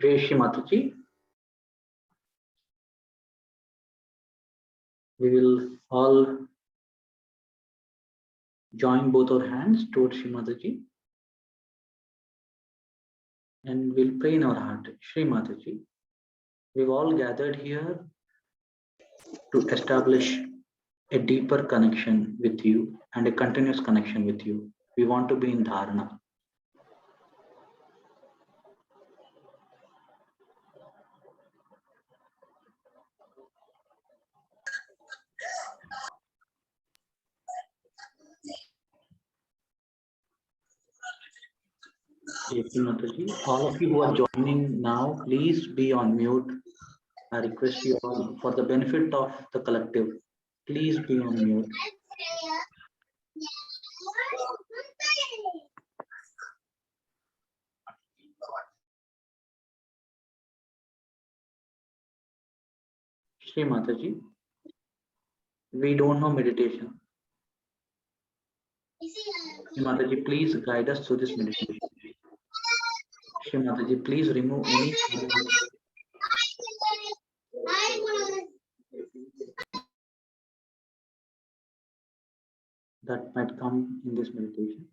Jai Shri Mataji. We will all join both our hands towards Shri Mataji and we'll pray in our heart. Shri Mataji, we've all gathered here to establish a deeper connection with you and a continuous connection with you. We want to be in dharana. All of you who are joining now, please be on mute. I request you all, for the benefit of the collective, please be on mute. Shri Mataji, we don't know meditation. Shri Mataji, please guide us through this meditation. Shri Mataji, please remove any that might come in this meditation.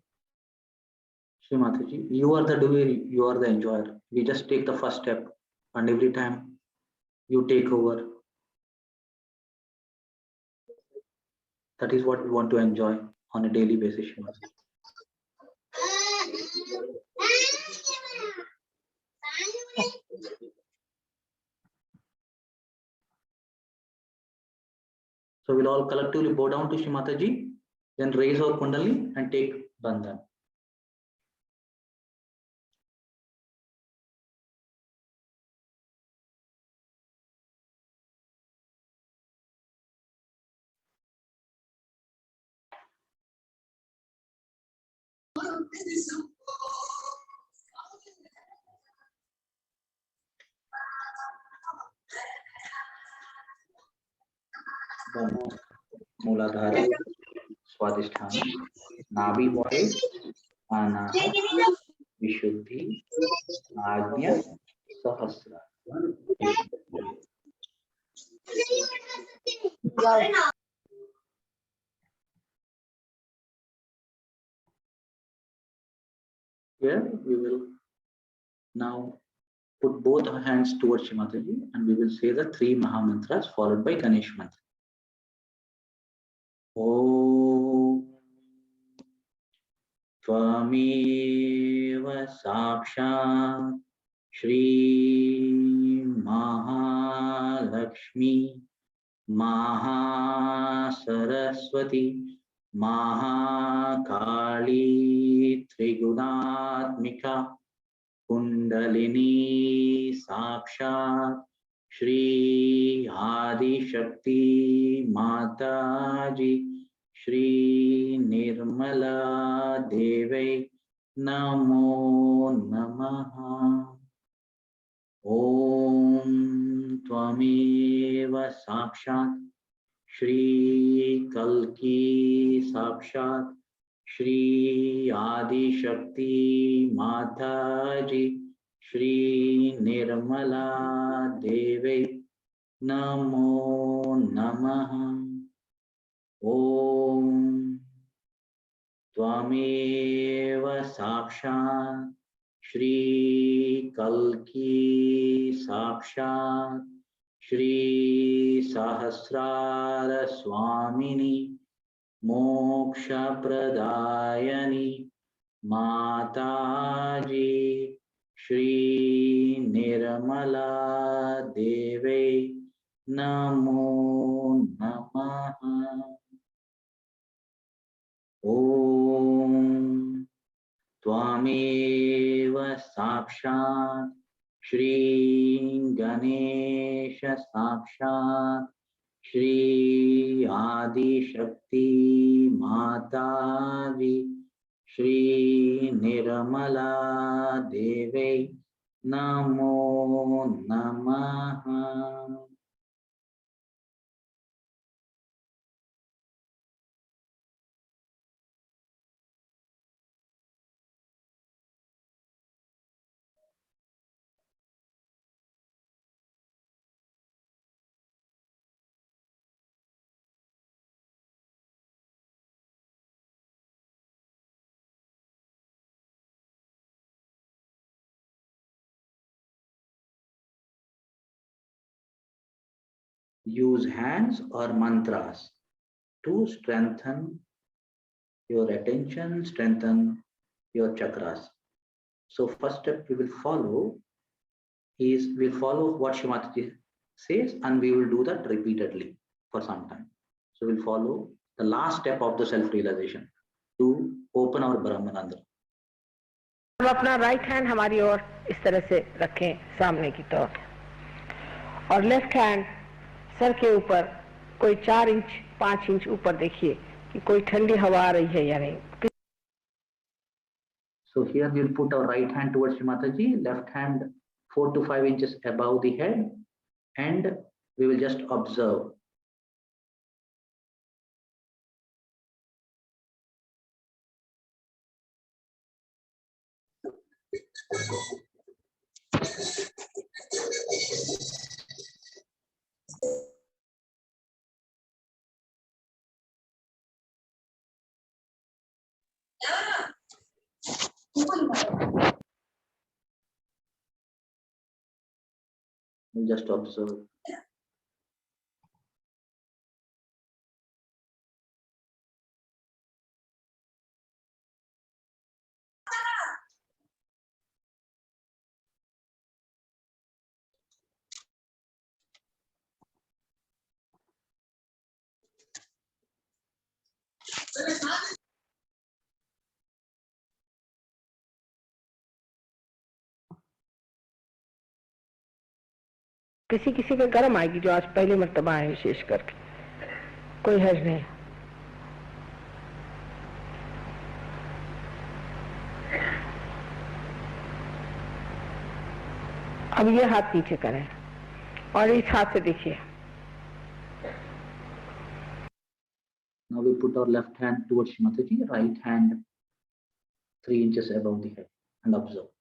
Shri Mataji, you are the doer, you are the enjoyer. We just take the first step, and every time you take over. That is what we want to enjoy on a daily basis, Shri Mataji. So we'll all collectively bow down to Shri Mataji, then raise our Kundalini and take Bandhan. Mooladhara, Swadhisthana, Nabi voice, Anaha, Vishuddhi, Ajna, Sahasra. Here we will now put both our hands towards Shri Mataji and we will say the three Maha Mantras followed by Ganesh Mantra. Om Tvameva Sakshat Shri Mahalakshmi Mahasaraswati Mahakali Trigunatmika Kundalini Sakshat Shri Adi Shakti Mataji Shri Nirmala Deve Namo Namaha. Om Tvameva Sakshat Shri Kalki Sakshat Shri Adi Shakti Mataji Shri Nirmala Deve Namo Namaha. Om Tvameva Sakshat Shri Kalki Sakshat Shri Sahasrara Swamini Moksha Pradayani Mataji Shri Nirmala Deve Namo Namaha. Om Tvameva Sakshat Shri Ganesha Sakshat Shri Adi Shakti Mataji Shri Nirmala Deve Namo Namaha. use hands or mantras to strengthen your attention, strengthen your chakras. So first step we will follow is we'll follow what Shrimataji says, and we will do that repeatedly for some time. So we'll follow the last step of the self-realization to open our Brahmanandra. हम अपना right hand हमारी ओर इस तरह से रखें सामने की तरफ, और लेफ्ट हैंड सर के ऊपर कोई 4 इंच 5 इंच ऊपर देखिए कि कोई ठंडी हवा आ रही है या नहीं. So here we'll put our right hand towards Mataji, left hand 4 to 5 inches above the head, and we will just observe. We'll just observe. किसी किसी के गर्म आएगी, जो आज पहली मर्तबा है विशेष करके, कोई हर्ज नहीं. अब ये हाथ नीचे करें और इस हाथ से देखिए. Now we put our left hand towards Mataji, right hand 3 inches above the head, and observe.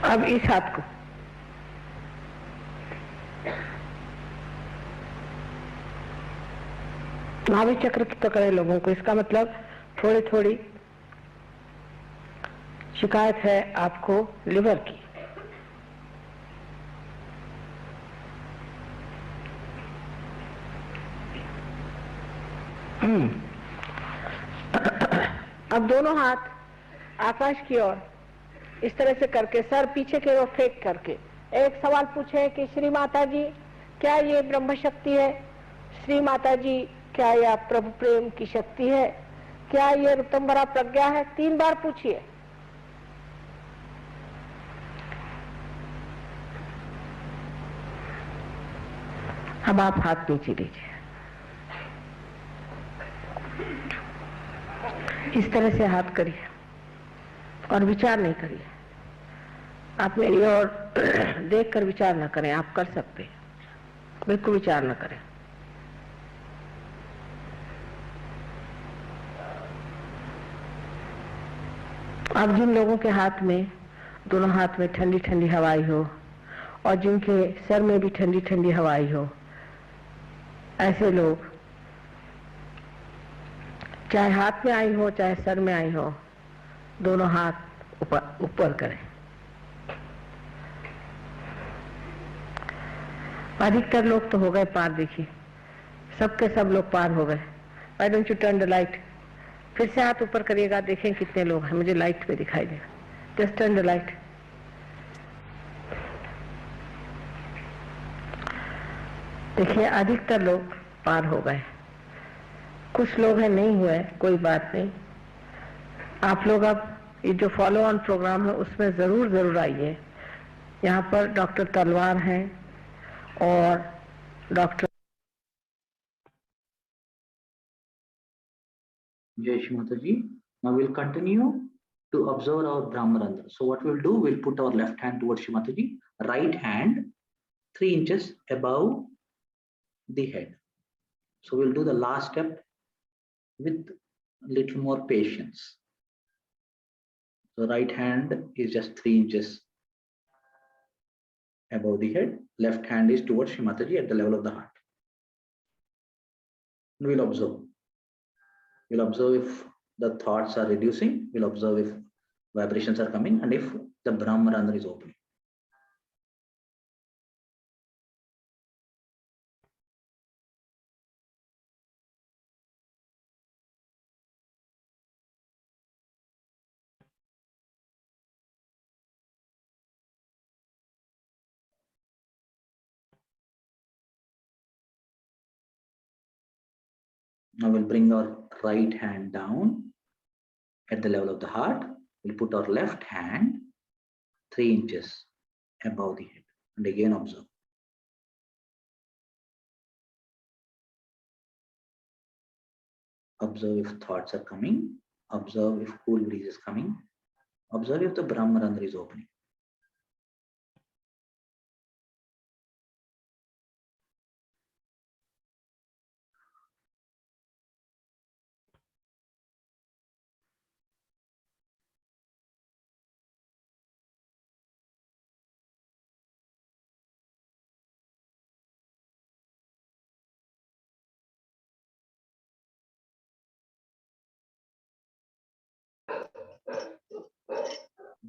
अब इस हाथ को नाभि चक्र की पकड़े लोगों को, इसका मतलब थोड़ी थोड़ी शिकायत है आपको लिवर की. अब दोनों हाथ आकाश की ओर इस तरह से करके सर पीछे की ओर फेंक करके एक सवाल पूछे कि श्री माता जी, क्या ये ब्रह्म शक्ति है? श्री माता जी, क्या यह प्रभु प्रेम की शक्ति है? क्या ये ऋतंबरा प्रज्ञा है? 3 बार पूछिए. अब आप हाथ नीचे लीजिए, इस तरह से हाथ करिए और विचार नहीं करिए. आप मेरी ओर देखकर विचार न करें, आप कर सकते हैं, बिल्कुल विचार न करें. अब जिन लोगों के हाथ में, दोनों हाथ में ठंडी ठंडी हवाई हो और जिनके सर में भी ठंडी ठंडी हवाई हो, ऐसे लोग चाहे हाथ में आई हो चाहे सर में आई हो, दोनों हाथ ऊपर करें. अधिकतर लोग तो हो गए पार, देखिए सबके सब लोग पार हो गए. Why don't you turn the light? फिर से हाथ ऊपर करिएगा, देखें कितने लोग हैं, मुझे लाइट पे दिखाई देगा. Just turn the light. देखिए अधिकतर लोग पार हो गए, कुछ लोग हैं नहीं हुए, कोई बात नहीं. आप लोग अब ये जो फॉलो ऑन प्रोग्राम है उसमें जरूर आइए. यहाँ पर डॉक्टर तलवार हैं और doctor Jai Shri Mataji. Now we'll continue to observe our Brahmarandra. So what we'll do, we'll put our left hand towards Shri Mataji, right hand 3 inches above the head. So we'll do the last step with little more patience. So right hand is just 3 inches above the head. Left hand is towards Shri Mataji at the level of the heart. We'll observe. We'll observe if the thoughts are reducing. We'll observe if vibrations are coming and if the Brahmarandra is opening. Now we'll bring our right hand down at the level of the heart. We'll put our left hand 3 inches above the head and again observe. Observe if thoughts are coming. Observe if cool breeze is coming. Observe if the Brahmarandra is opening.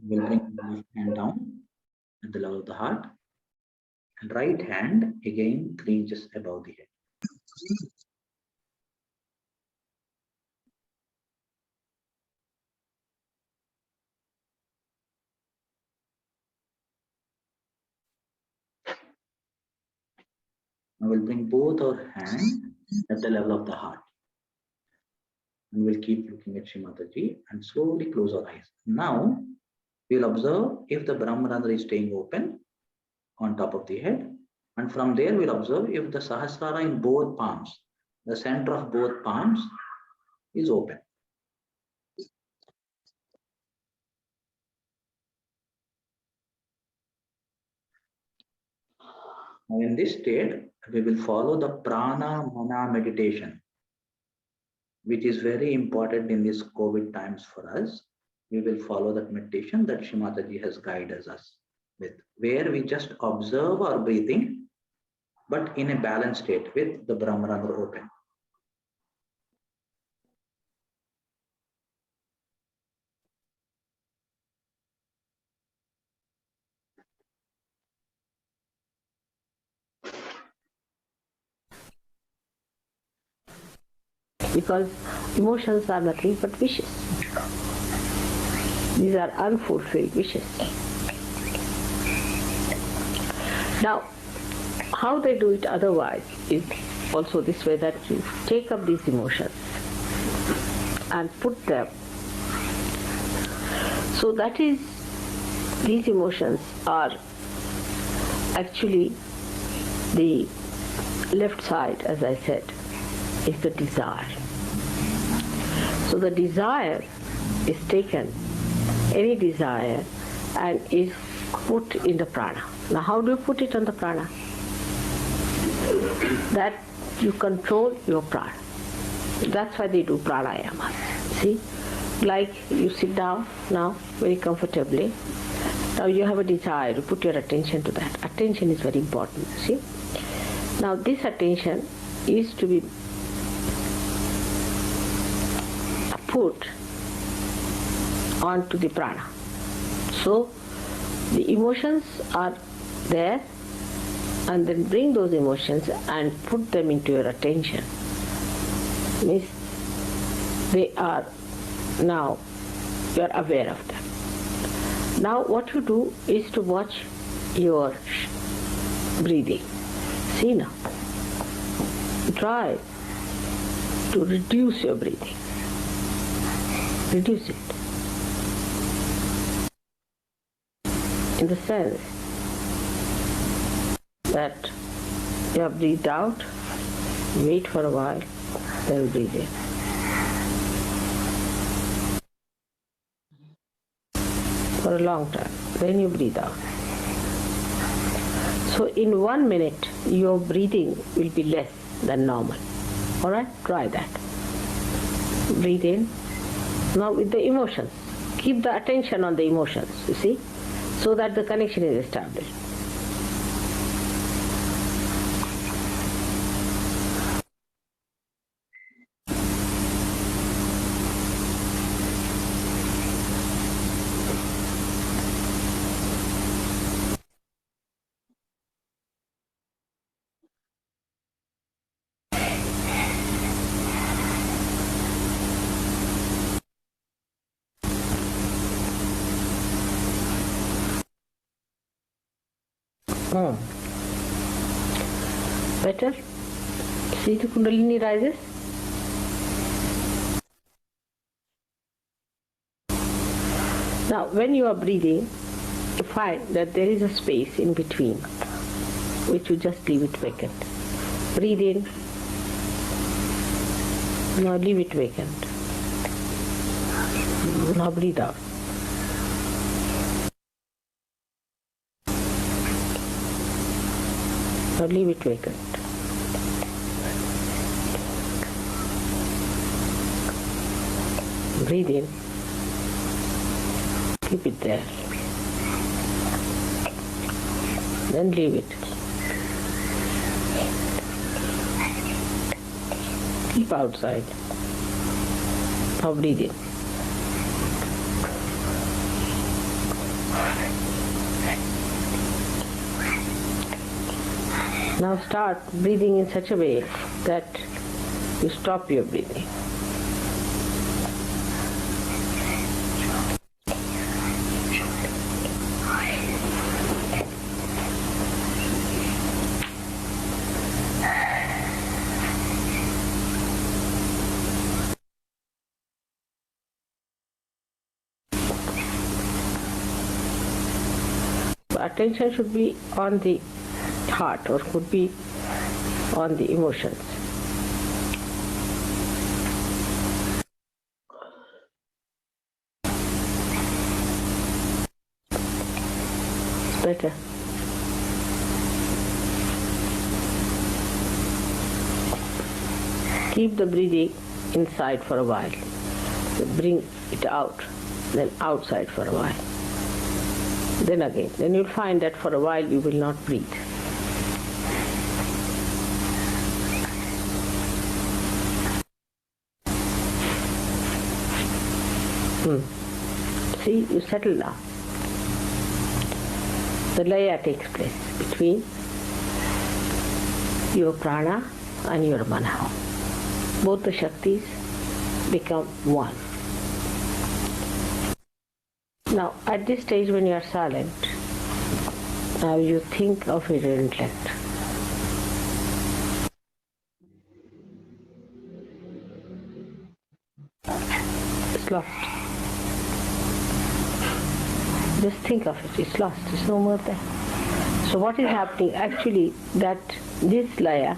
We'll bring the left hand down at the level of the heart and right hand again 3 inches above the head. Now we'll bring both our hands at the level of the heart. And we'll keep looking at Shri Mataji and slowly close our eyes. Now we'll observe if the Brahmarandra is staying open on top of the head. And from there we'll observe if the Sahasrara in both palms, the center of both palms is open. Now in this state, we will follow the Prana Mana meditation, which is very important in these COVID times for us. We will follow that meditation that Shri Mataji has guided us with, where we just observe our breathing, but in a balanced state with the Brahmarandra open. Because emotions are nothing but wishes. These are unfulfilled wishes. Now, how they do it otherwise is also this way, that you take up these emotions and put them. So that is, these emotions are actually the left side, as I said, is the desire. So the desire is taken, any desire, and is put in the prana. Now how do you put it on the prana? That you control your prana. That's why they do pranayama. See, like you sit down now very comfortably. Now you have a desire to put your attention to that. Attention is very important, see. Now this attention is to be put onto the prana. So the emotions are there, and then bring those emotions and put them into your attention. Means they are now, you are aware of them. Now what you do is to watch your breathing. See now, try to reduce your breathing. Reduce it. In the sense that you have breathed out, wait for a while, then breathe in. for a long time. Then you breathe out. So in 1 minute, your breathing will be less than normal. All right? Try that. Breathe in. Now with the emotions. Keep the attention on the emotions, you see, so that the connection is established. Better? See the Kundalini rises? Now when you are breathing, you find that there is a space in between, which you just leave it vacant. Breathe in. Now leave it vacant. Now breathe out. Now leave it vacant. Breathe in. Keep it there. Then leave it. Keep outside. Now breathe in. Now start breathing in such a way that you stop your breathing. Attention should be on the heart or could be on the emotions. It's better. Keep the breathing inside for a while. Bring it out, then outside for a while. Then again. Then you'll find that for a while you will not breathe. See, you settle down. The laya takes place between your prana and your mana. Both the Shaktis become one. Now, at this stage when you are silent, now you think of your intellect. It's lost. Just think of it, it's lost, it's no more there. So what is happening actually that this laya,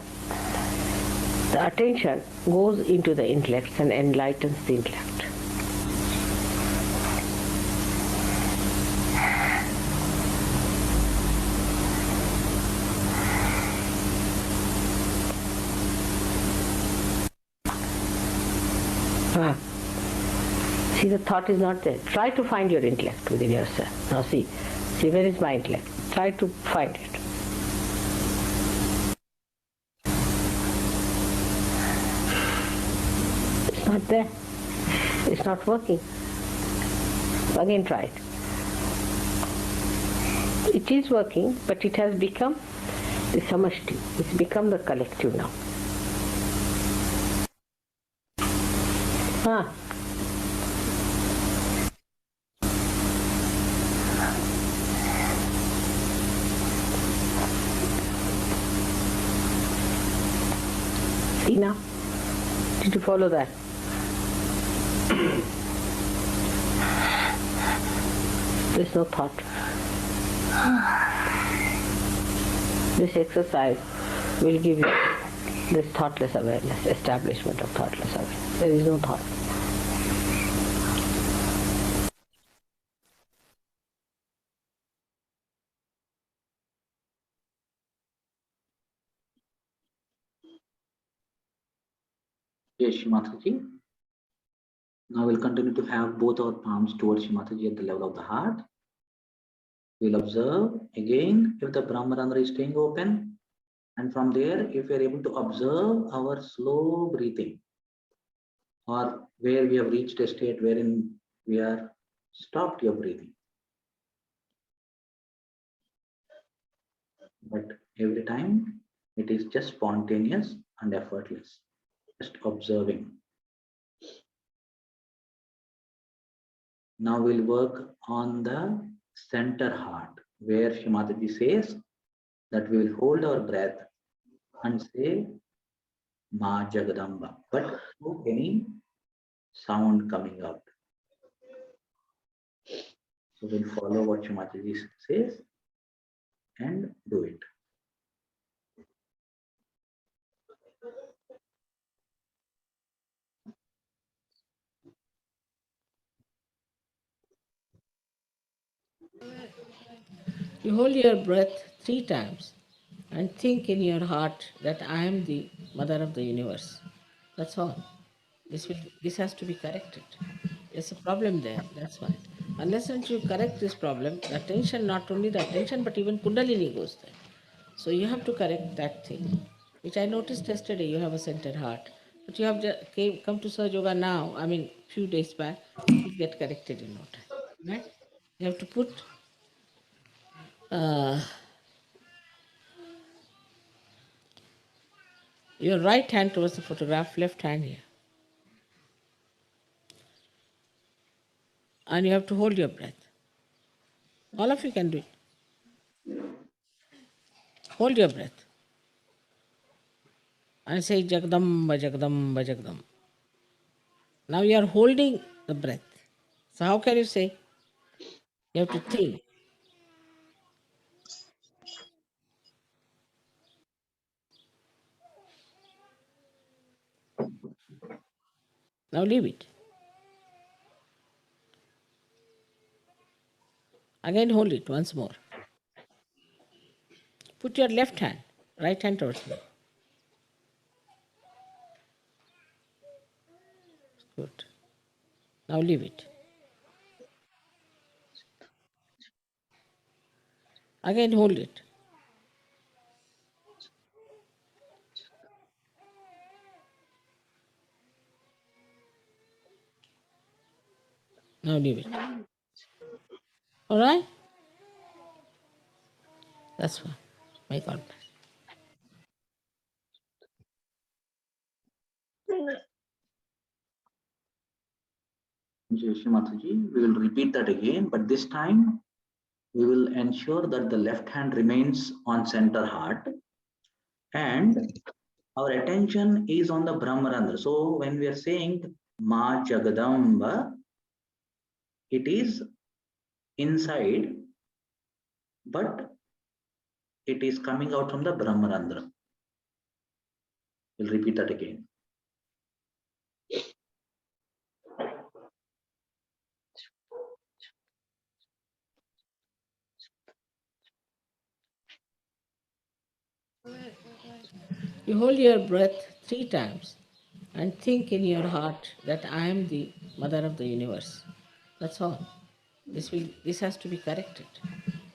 the attention goes into the intellect and enlightens the intellect. See, the thought is not there. Try to find your intellect within yourself. Now see, where is my intellect? Try to find it. It's not there. It's not working. Again try it. It is working, but it has become the samashti. It's become the collective now. See now? Did you follow that? There's no thought. This exercise will give you this thoughtless awareness, establishment of thoughtless awareness. There is no thought. Yes, Mataji. Now we'll continue to have both our palms towards Mataji at the level of the heart. We'll observe again if the Brahmarandra is staying open. And from there, if we are able to observe our slow breathing, or where we have reached a state wherein we are stopped your breathing. But every time it is just spontaneous and effortless, just observing. Now we'll work on the center heart, where Shimataji says that we will hold our breath and say Ma Jagadamba, but without any sound coming out. So we'll follow what Shimataji says and do it. You hold your breath 3 times and think in your heart that I am the mother of the universe. That's all. This has to be corrected. There's a problem there, that's why. Unless until you correct this problem, the attention, not only the attention, but even Kundalini goes there. So you have to correct that thing, which I noticed yesterday. You have a centered heart, but you have come to Sahaja Yoga now. I mean, few days back, it will get corrected in no time. Right? You have to put uh, your right hand towards the photograph, left hand here, and you have to hold your breath. All of you can do it. Hold your breath and say Jagdamba, Jagdamba, Jagdamba. Now you are holding the breath. So how can you say? You have to think. Now leave it. Again hold it once more. Put your left hand, right hand towards me. Good. Now leave it. Again hold it. Now leave it. All right? That's fine. May God bless. Jai Shri Mataji, we will repeat that again, but this time we will ensure that the left hand remains on center heart and our attention is on the Brahmarandra. So when we are saying Ma Jagadamba, it is inside, but it is coming out from the Brahmarandra. We'll repeat that again. You hold your breath 3 times and think in your heart that I am the mother of the universe. That's all. This has to be corrected.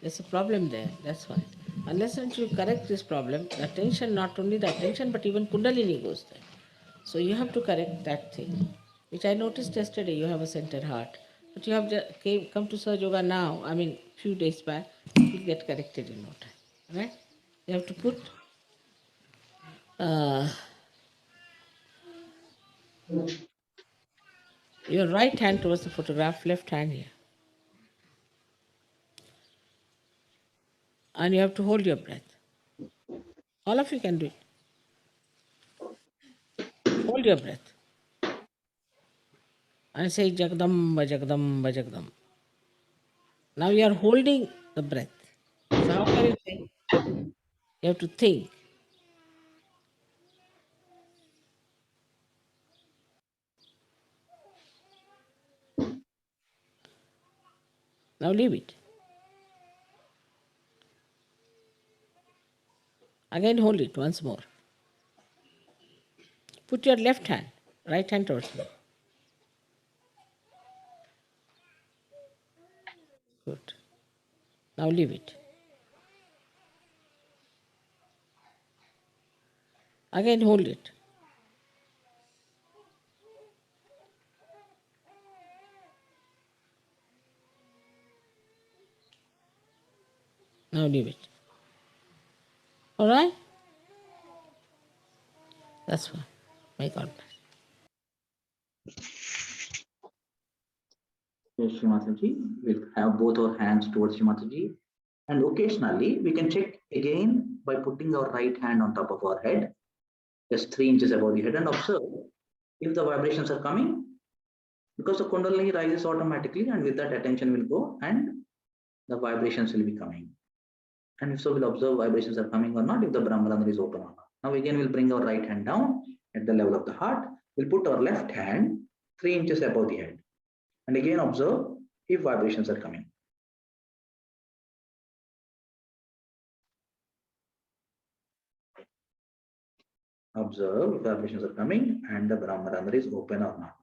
There's a problem there, that's why. Unless until you correct this problem, the attention, not only the attention, but even Kundalini goes there. So you have to correct that thing, which I noticed yesterday. You have a centered heart, but you have come to Sahaja Yoga now. I mean, few days back, it will get corrected in no time. Right? You have to put your right hand towards the photograph, left hand here, and you have to hold your breath. All of you can do it. Hold your breath and say Jagdamba, Jagdamba, Jagdamba. Now you are holding the breath. So how can you say? You have to think. Now leave it. Again hold it once more. Put your left hand, Right hand towards me. Good. Now leave it. Again hold it. Now leave it. All right? That's fine. May God bless. Yes, Shri Mataji. We'll have both our hands towards Shri Mataji. And occasionally we can check again by putting our right hand on top of our head, just 3 inches above the head, and observe if the vibrations are coming, because the Kundalini rises automatically, and with that attention will go and the vibrations will be coming. And if so, we'll observe vibrations are coming or not, if the Brahmarandra is open or not. Now again, we'll bring our right hand down at the level of the heart. We'll put our left hand 3 inches above the head. And again, observe if vibrations are coming. Observe if vibrations are coming and the Brahmarandra is open or not.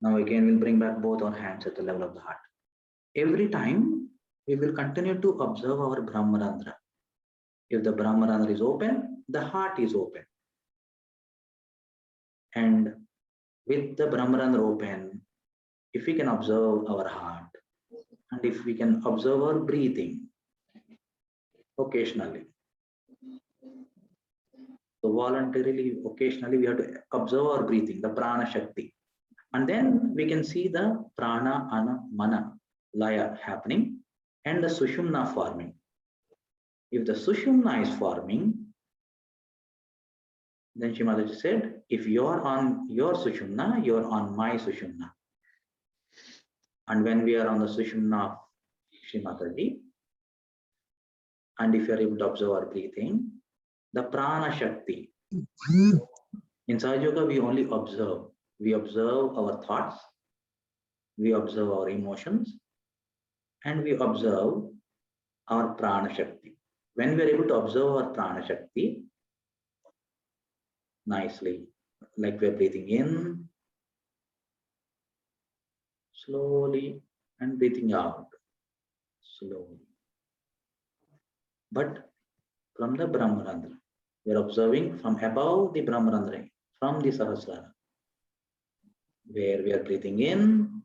Now again, we'll bring back both our hands at the level of the heart. Every time, we will continue to observe our Brahmarandra. If the Brahmarandra is open, the heart is open. And with the Brahmarandra open, if we can observe our heart, and if we can observe our breathing occasionally. So voluntarily, occasionally, we have to observe our breathing, the prana shakti. And then we can see the prana, ana, mana, laya happening and the sushumna forming. If the sushumna is forming, then Shri Mataji said, if you are on your sushumna, you are on my sushumna. And when we are on the sushumna of Shri Mataji, and if you are able to observe our breathing, the prana shakti. In Sahaja Yoga, we only observe. We observe our thoughts, we observe our emotions, and we observe our prana shakti. When we are able to observe our prana shakti nicely, like we are breathing in slowly and breathing out slowly. But from the Brahmarandra, we are observing from above the Brahmarandra, from the Sahasrara, where we are breathing in,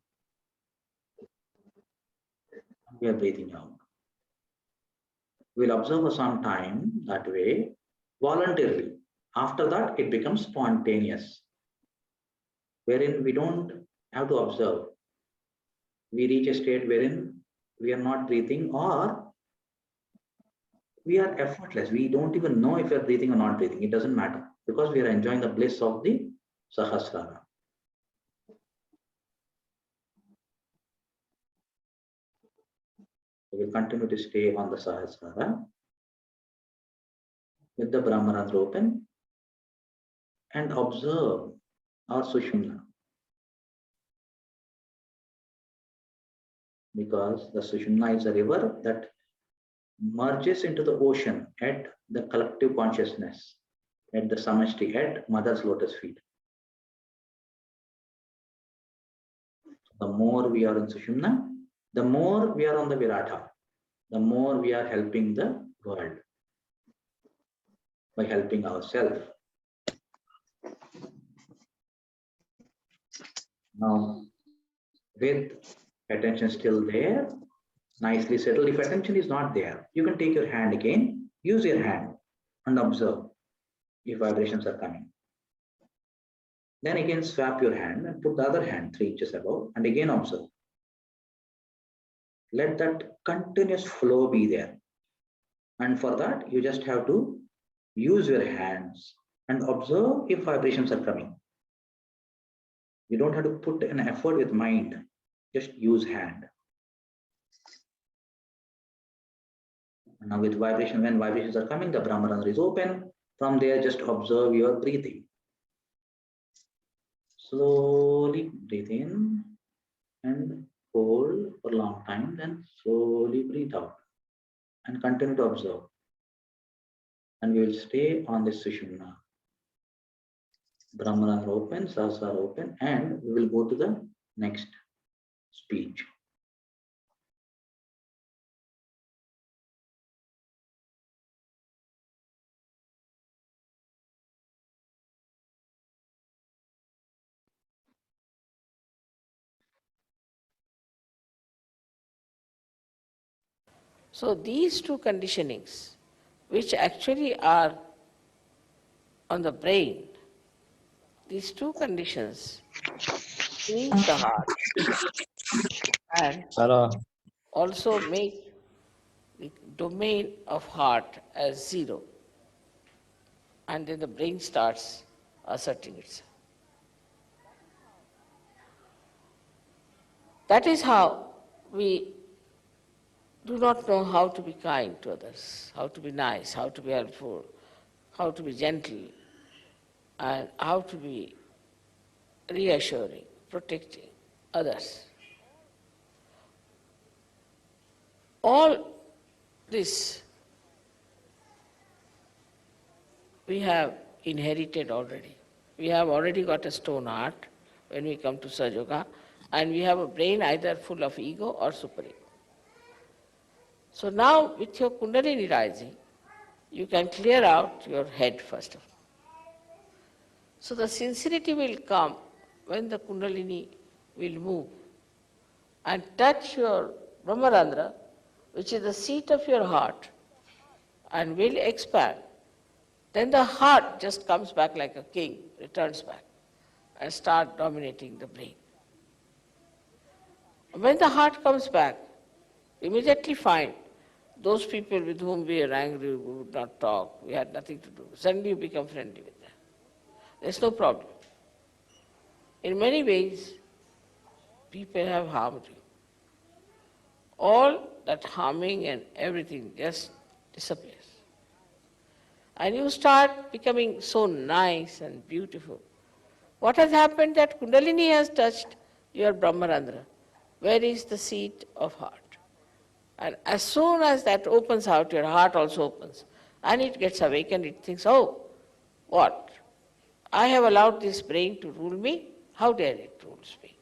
we are breathing out. We'll observe for some time that way, voluntarily. After that, it becomes spontaneous, wherein we don't have to observe. We reach a state wherein we are not breathing, or we are effortless. We don't even know if we are breathing or not breathing. It doesn't matter, because we are enjoying the bliss of the Sahasrara. We will continue to stay on the Sahasrara with the Brahmarandra open and observe our Sushumna. Because the Sushumna is a river that merges into the ocean at the collective consciousness, at the Samashti, at Mother's lotus feet. The more we are in Sushumna, the more we are on the Virata, the more we are helping the world by helping ourselves. Now, with attention still there, nicely settled. If attention is not there, you can take your hand again, use your hand and observe if vibrations are coming. Then again swap your hand and put the other hand 3 inches above and again observe. Let that continuous flow be there. And for that, you just have to use your hands and observe if vibrations are coming. You don't have to put an effort with mind, just use hand. Now with vibration, when vibrations are coming, the Brahmarandra is open. From there, just observe your breathing. Slowly breathe in and hold for a long time, then slowly breathe out and continue to observe. And we will stay on this Sushumna. Brahmana open, Sahasrara open, and we will go to the next speech. So these two conditionings, which actually are on the brain, these two conditions change the heart and also make the domain of heart as zero. And then the brain starts asserting itself. That is how we do not know how to be kind to others, how to be nice, how to be helpful, how to be gentle, and how to be reassuring, protecting others. All this we have inherited already. We have already got a stone heart when we come to Sahaja Yoga, and we have a brain either full of ego or super ego. So now with your Kundalini rising, you can clear out your head first of all. So the sincerity will come when the Kundalini will move and touch your Brahmarandra, which is the seat of your heart, and will expand. Then the heart just comes back like a king, returns back, and start dominating the brain. When the heart comes back, immediately find those people with whom we are angry, we would not talk, we had nothing to do. Suddenly you become friendly with them. There's no problem. In many ways, people have harmed you. All that harming and everything just disappears. And you start becoming so nice and beautiful. What has happened that Kundalini has touched your Brahmarandra, where is the seat of heart. And as soon as that opens out, your heart also opens. And it gets awakened, it thinks, oh, what? I have allowed this brain to rule me? How dare it rules me?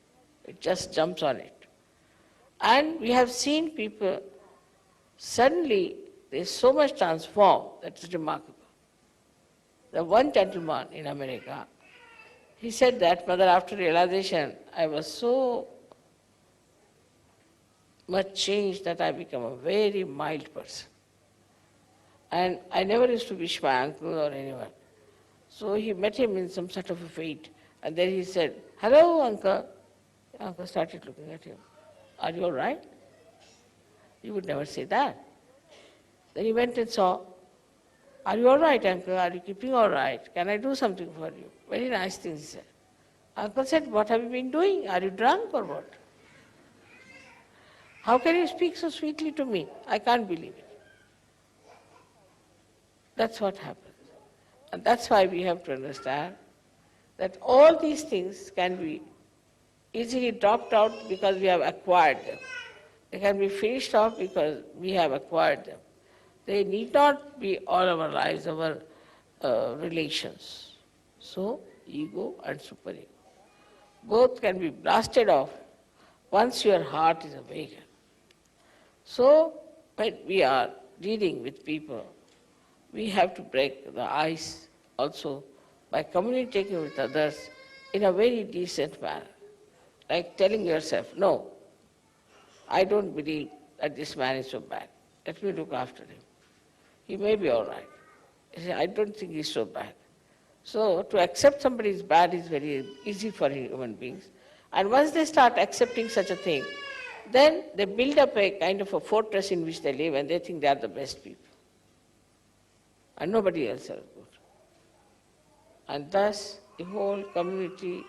It just jumps on it. And we have seen people, suddenly they're so much transformed, that's remarkable. The one gentleman in America, he said that, Mother, after realization, I was so much changed that I become a very mild person. And I never used to wish my uncle or anyone. So he met him in some sort of a fete, and then he said, hello, uncle. The uncle started looking at him. Are you all right? He would never say that. Then he went and saw, are you all right, uncle? Are you keeping all right? Can I do something for you? Very nice things he said. Uncle said, what have you been doing? Are you drunk or what? How can you speak so sweetly to me? I can't believe it. That's what happens. And that's why we have to understand that all these things can be easily dropped out because we have acquired them. They can be finished off because we have acquired them. They need not be all our lives, our relations. So, ego and superego. Both can be blasted off once your heart is awakened. So, when we are dealing with people, we have to break the ice also by communicating with others in a very decent manner. Like telling yourself, no, I don't believe that this man is so bad. Let me look after him. He may be all right. I don't think he's so bad. So to accept somebody is bad is very easy for human beings. And once they start accepting such a thing, then they build up a kind of a fortress in which they live and they think they are the best people. And nobody else is good. And thus the whole community,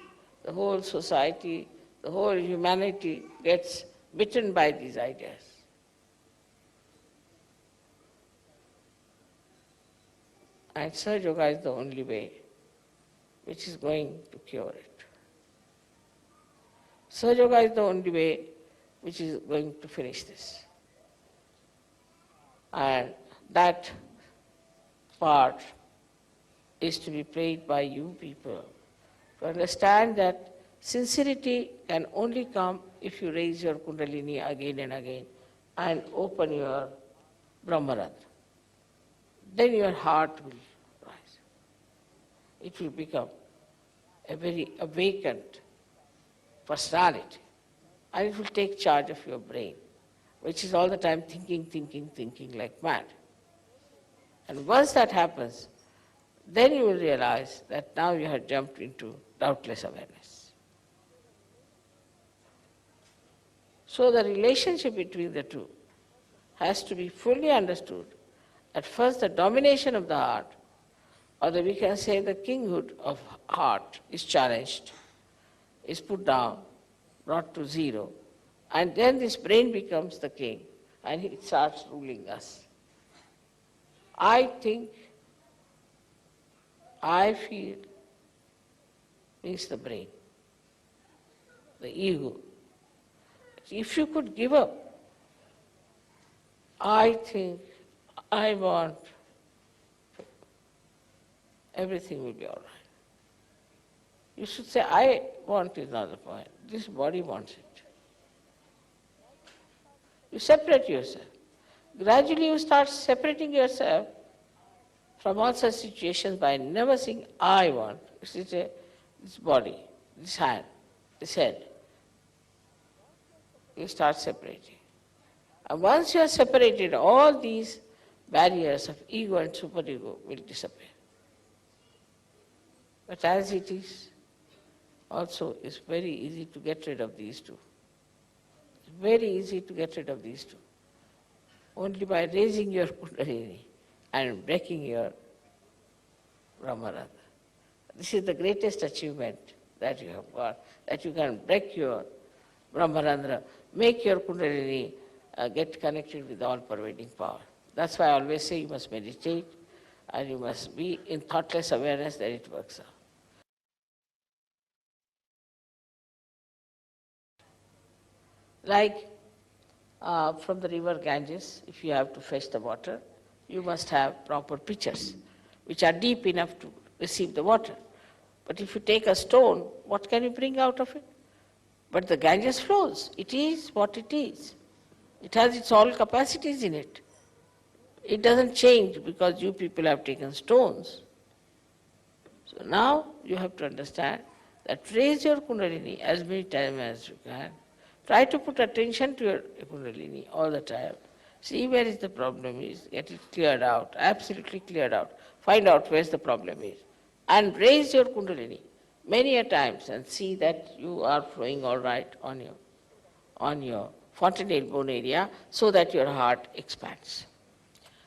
the whole society, the whole humanity gets bitten by these ideas. And Sahaja Yoga is the only way which is going to cure it. Sahaja Yoga is the only way which is going to finish this. And that part is to be played by you people. To understand that sincerity can only come if you raise your Kundalini again and again and open your Brahmarandra. Then your heart will rise. It will become a very awakened personality, and it will take charge of your brain, which is all the time thinking like mad. And once that happens, then you will realize that now you have jumped into doubtless awareness. So the relationship between the two has to be fully understood. At first, the domination of the heart, or we can say the kinghood of heart, is challenged, is put down, brought to zero, and then this brain becomes the king, and it starts ruling us. I think, I feel, means the brain, the ego. If you could give up, I think, I want, everything will be all right. You should say, I want is not the point. This body wants it. You separate yourself. Gradually you start separating yourself from all such situations by never saying, I want. You say, this body, this hand, this head. You start separating. And once you are separated, all these barriers of ego and superego will disappear. But as it is, also it's very easy to get rid of these two. It's very easy to get rid of these two. Only by raising your Kundalini and breaking your Brahmarandra. This is the greatest achievement that you have got, that you can break your Brahmarandra, make your Kundalini get connected with the all-pervading power. That's why I always say you must meditate and you must be in thoughtless awareness that it works out. Like from the river Ganges, if you have to fetch the water, you must have proper pitchers, which are deep enough to receive the water. But if you take a stone, what can you bring out of it? But the Ganges flows. It is what it is. It has its all capacities in it. It doesn't change because you people have taken stones. So now you have to understand that raise your Kundalini as many times as you can. Try to put attention to your Kundalini all the time. See where is the problem is, get it cleared out, absolutely cleared out. Find out where the problem is. And raise your Kundalini many a times and see that you are flowing all right on your fontanelle bone area so that your heart expands.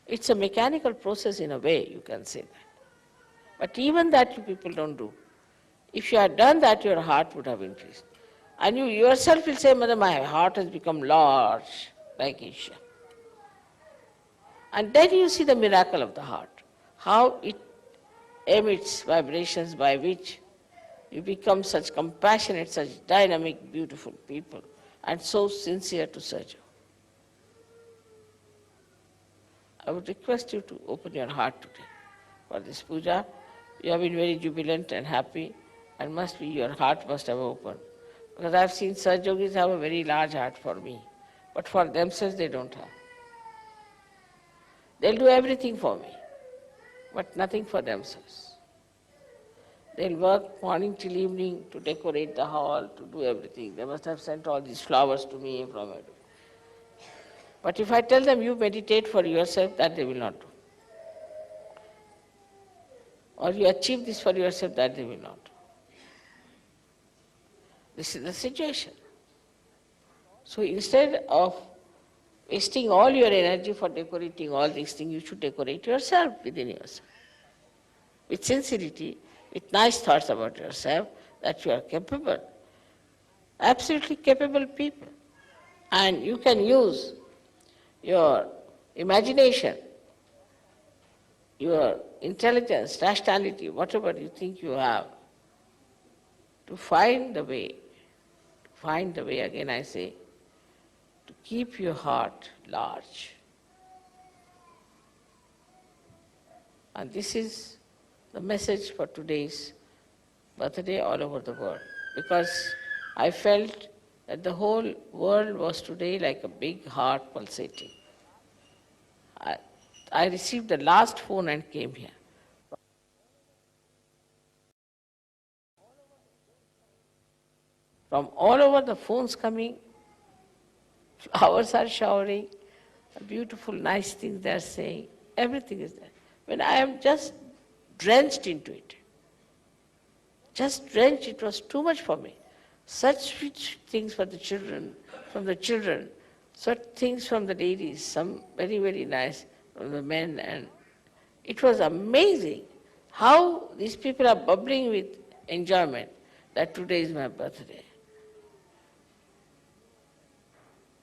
It's a mechanical process in a way, you can say that. But even that you people don't do. If you had done that, your heart would have increased. And you yourself will say, Mother, my heart has become large, like Isha. And then you see the miracle of the heart, how it emits vibrations by which you become such compassionate, such dynamic, beautiful people, and so sincere to serve you. I would request you to open your heart today for this puja. You have been very jubilant and happy, and your heart must have opened. Because I have seen Saj Yogis have a very large heart for me, but for themselves they don't have. They'll do everything for me, but nothing for themselves. They'll work morning till evening to decorate the hall, to do everything. They must have sent all these flowers to me from it. But if I tell them you meditate for yourself, that they will not do. Or you achieve this for yourself, that they will not do. This is the situation. So instead of wasting all your energy for decorating all these things, you should decorate yourself within yourself. With sincerity, with nice thoughts about yourself, that you are capable, absolutely capable people. And you can use your imagination, your intelligence, rationality, whatever you think you have, to find the way, again I say, to keep your heart large. And this is the message for today's birthday all over the world. Because I felt that the whole world was today like a big heart pulsating. I received the last phone and came here. From all over the phones coming, flowers are showering, beautiful, nice things they are saying, everything is there. When I am just drenched into it, just drenched, it was too much for me. Such sweet things for the children, from the children, such things from the ladies, some very, very nice from the men, and it was amazing how these people are bubbling with enjoyment that today is my birthday.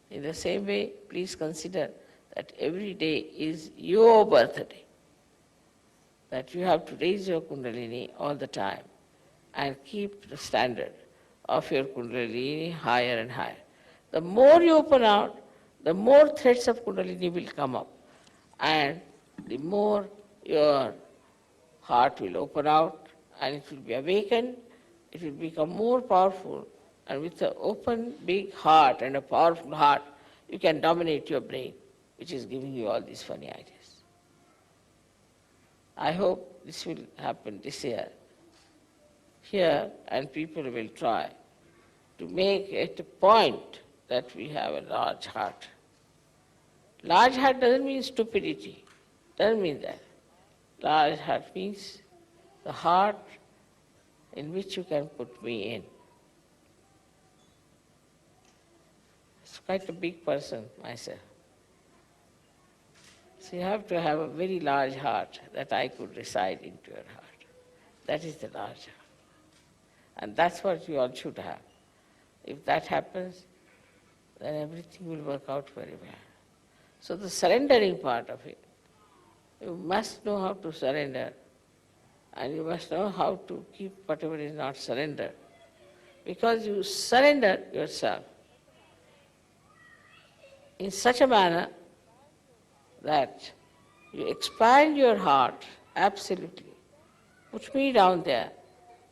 In the same way, please consider that every day is your birthday, that you have to raise your Kundalini all the time and keep the standard of your Kundalini higher and higher. The more you open out, the more threads of Kundalini will come up, and the more your heart will open out and it will be awakened, it will become more powerful, and with an open big heart and a powerful heart, you can dominate your brain, which is giving you all these funny ideas. I hope this will happen this year here, and people will try to make it a point that we have a large heart. Large heart doesn't mean stupidity, doesn't mean that. Large heart means the heart in which you can put me in. It's quite a big person myself. So you have to have a very large heart that I could reside into your heart. That is the large heart. And that's what you all should have. If that happens, then everything will work out very well. So the surrendering part of it, you must know how to surrender, and you must know how to keep whatever is not surrendered. Because you surrender yourself in such a manner that you expand your heart absolutely. Put me down there,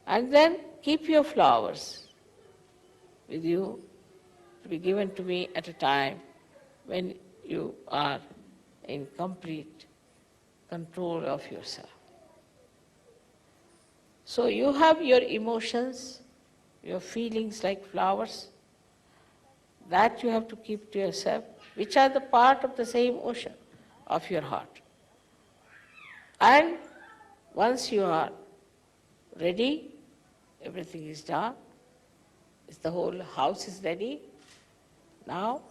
and then keep your flowers with you to be given to me at a time when you are in complete control of yourself. So you have your emotions, your feelings like flowers, that you have to keep to yourself, which are the part of the same ocean of your heart. And once you are ready, everything is done, the whole house is ready, now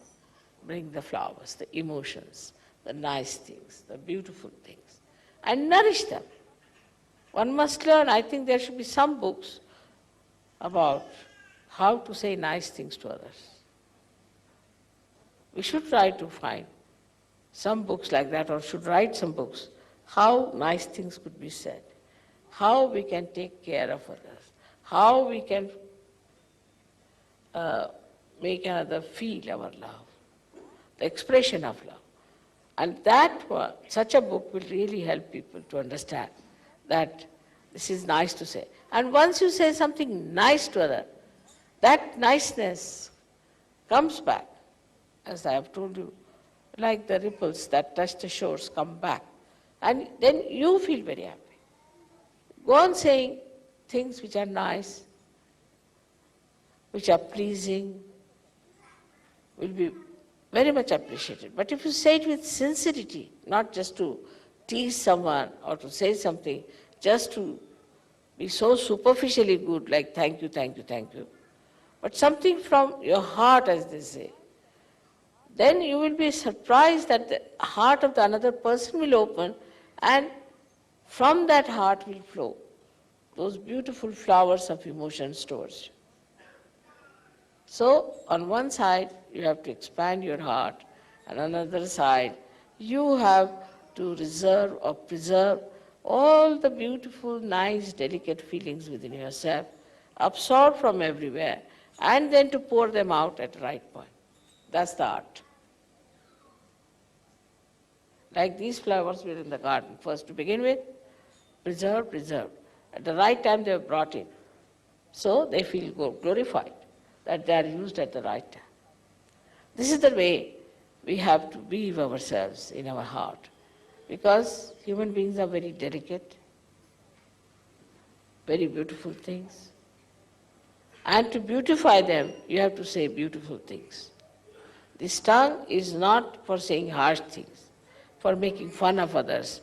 bring the flowers, the emotions, the nice things, the beautiful things, and nourish them. One must learn, I think there should be some books about how to say nice things to others. We should try to find some books like that, or should write some books, how nice things could be said, how we can take care of others, how we can make another feel our love, the expression of love. And such a book will really help people to understand that this is nice to say. And once you say something nice to others, that niceness comes back, as I have told you, like the ripples that touch the shores come back. And then you feel very happy. Go on saying things which are nice, which are pleasing, will be very much appreciated. But if you say it with sincerity, not just to tease someone or to say something, just to be so superficially good, like thank you, thank you, thank you, but something from your heart, as they say, then you will be surprised that the heart of the another person will open, and from that heart will flow those beautiful flowers of emotions towards you. So, on one side, you have to expand your heart, and on the other side, you have to reserve or preserve all the beautiful, nice, delicate feelings within yourself, absorb from everywhere, and then to pour them out at the right point. That's the art. Like these flowers were in the garden. First, to begin with, preserved. At the right time they are brought in. So they feel glorified that they are used at the right time. This is the way we have to weave ourselves in our heart, because human beings are very delicate, very beautiful things. And to beautify them, you have to say beautiful things. This tongue is not for saying harsh things, for making fun of others,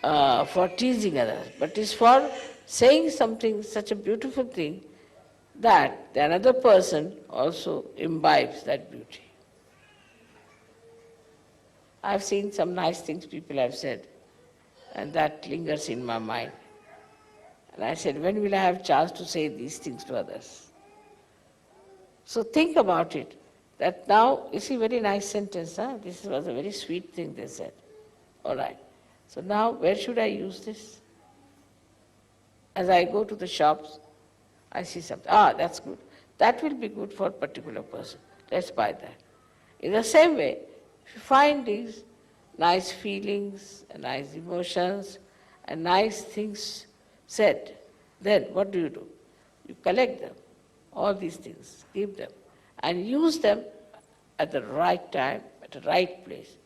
for teasing others, but is for saying something, such a beautiful thing, that the another person also imbibes that beauty. I've seen some nice things people have said, and that lingers in my mind. And I said, when will I have chance to say these things to others? So think about it, that now, you see, very nice sentence, huh? This was a very sweet thing they said. All right. So now, where should I use this? As I go to the shops, I see something. Ah, that's good. That will be good for a particular person. Let's buy that. In the same way, if you find these nice feelings, and nice emotions, and nice things said, then what do? You collect them, all these things, keep them, and use them at the right time, at the right place.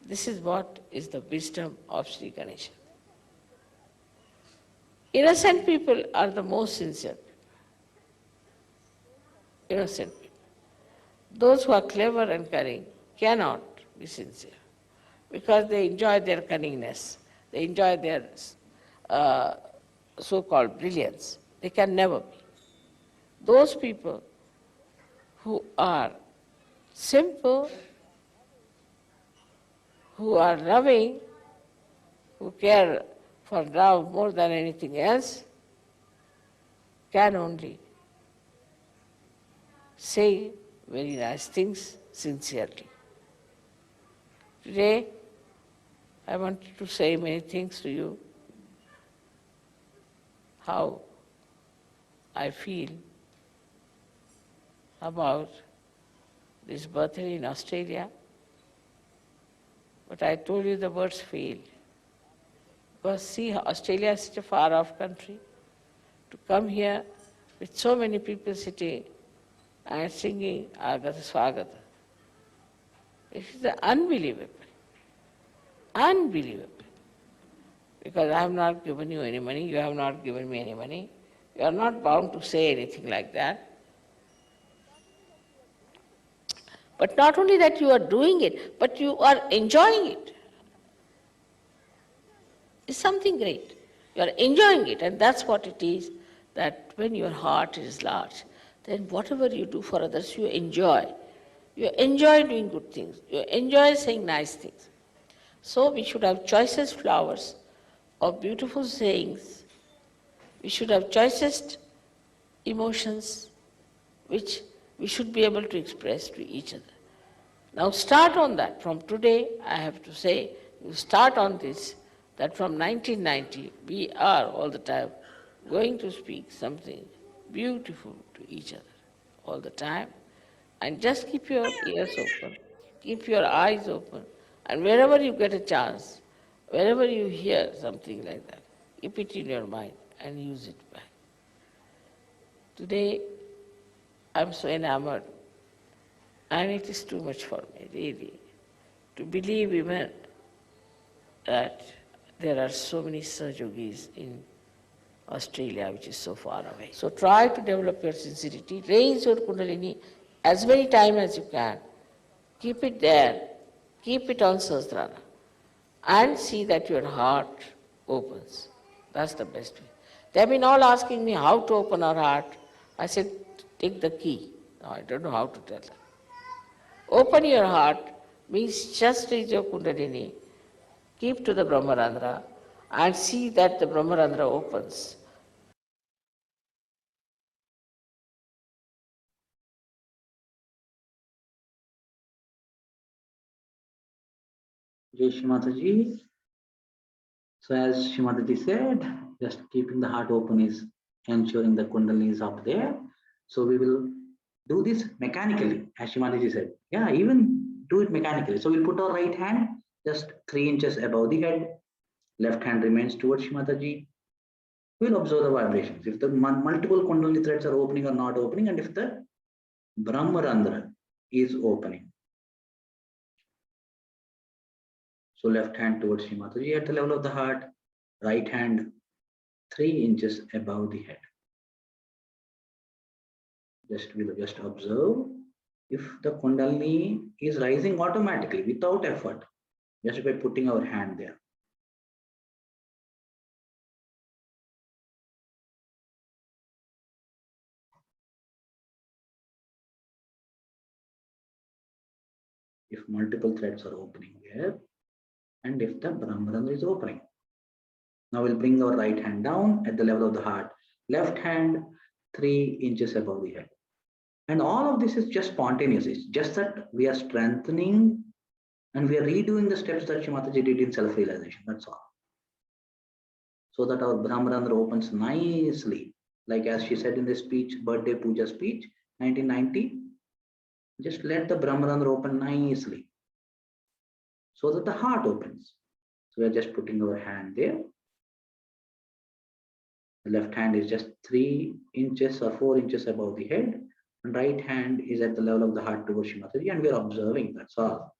This is what is the wisdom of Sri Ganesha. Innocent people are the most sincere people. Innocent people. Those who are clever and cunning cannot be sincere, because they enjoy their cunningness, they enjoy their so-called brilliance. They can never be. Those people who are simple, who are loving, who care for love more than anything else, can only say very nice things sincerely. Today, I wanted to say many things to you, how I feel about this birthday in Australia, but I told you the words failed. Because see, Australia is such a far-off country. To come here with so many people sitting and singing Agata Swagata, it is unbelievable. Unbelievable. Because I have not given you any money, you have not given me any money. You are not bound to say anything like that. But not only that you are doing it, but you are enjoying it. It's something great. You are enjoying it, and that's what it is, that when your heart is large, then whatever you do for others, you enjoy. You enjoy doing good things. You enjoy saying nice things. So we should have choicest flowers of beautiful sayings. We should have choicest emotions which we should be able to express to each other. Now start on that. From today, I have to say, you start on this, that from 1990, we are all the time going to speak something beautiful to each other all the time. And just keep your ears open, keep your eyes open, and wherever you get a chance, wherever you hear something like that, keep it in your mind and use it back. Today, I'm so enamored, and it is too much for me, really, to believe even that there are so many Sahaja Yogis in Australia, which is so far away. So try to develop your sincerity, raise your Kundalini as many times as you can. Keep it there, keep it on Sahasrara, and see that your heart opens. That's the best way. They have been all asking me how to open our heart. I said, take the key. No, I don't know how to tell them. Open your heart means just raise your Kundalini, keep to the Brahmarandhra, and see that the Brahmarandhra opens. Jai Shri Mataji. So as Shri Mataji said, just keeping the heart open is ensuring the Kundalini is up there. So we will do this mechanically, as Shri Mataji said. Yeah, even do it mechanically. So we'll put our right hand just 3 inches above the head. Left hand remains towards Shri Mataji. We'll observe the vibrations. If the multiple Kundalini threads are opening or not opening, and if the Brahmarandra is opening. So left hand towards Shri Mataji at the level of the heart, right hand 3 inches above the head. We'll just observe if the Kundalini is rising automatically without effort, just by putting our hand there. If multiple threads are opening here, and if the Brahmarandra is opening. Now we'll bring our right hand down at the level of the heart, left hand 3 inches above the head. And all of this is just spontaneous. It's just that we are strengthening and we are redoing the steps that Shri Mataji did in self-realization. That's all. So that our Brahmarandra opens nicely. Like as she said in the speech, birthday puja speech, 1990, just let the Brahmarandra open nicely so that the heart opens. So we are just putting our hand there. The left hand is just 3 inches or 4 inches above the head, and right hand is at the level of the heart towards Shri Mataji, and we are observing. That's all.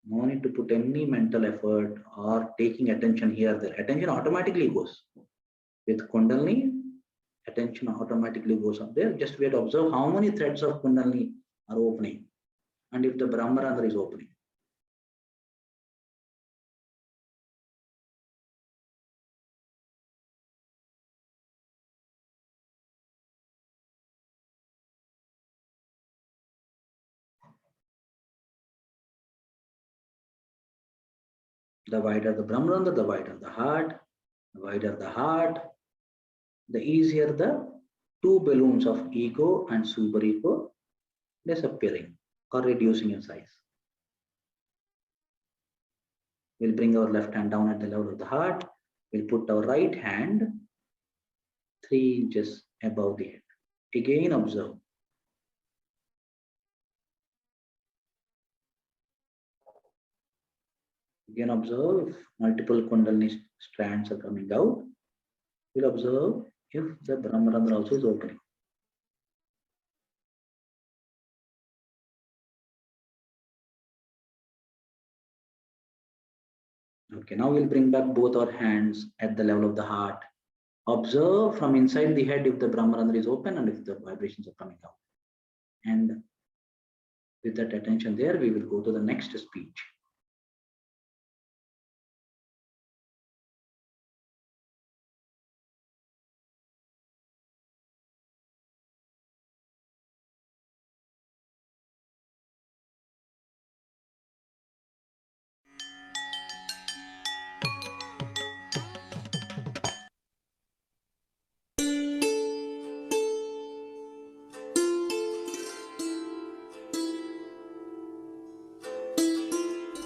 No need to put any mental effort or taking attention here. The attention automatically goes. With Kundalini, attention automatically goes up there. Just we have to observe how many threads of Kundalini are opening, and if the Brahmarandra is opening. The wider the Brahmarandra, the wider the heart. The wider the heart, the easier the two balloons of ego and superego disappearing or reducing in size. We'll bring our left hand down at the level of the heart. We'll put our right hand 3 inches above the head. Again observe. Again observe if multiple Kundalini strands are coming out. We'll observe if the Brahmarandra also is opening. Okay, now we'll bring back both our hands at the level of the heart. Observe from inside the head if the Brahmarandra is open and if the vibrations are coming out. And with that attention there, we will go to the next speech.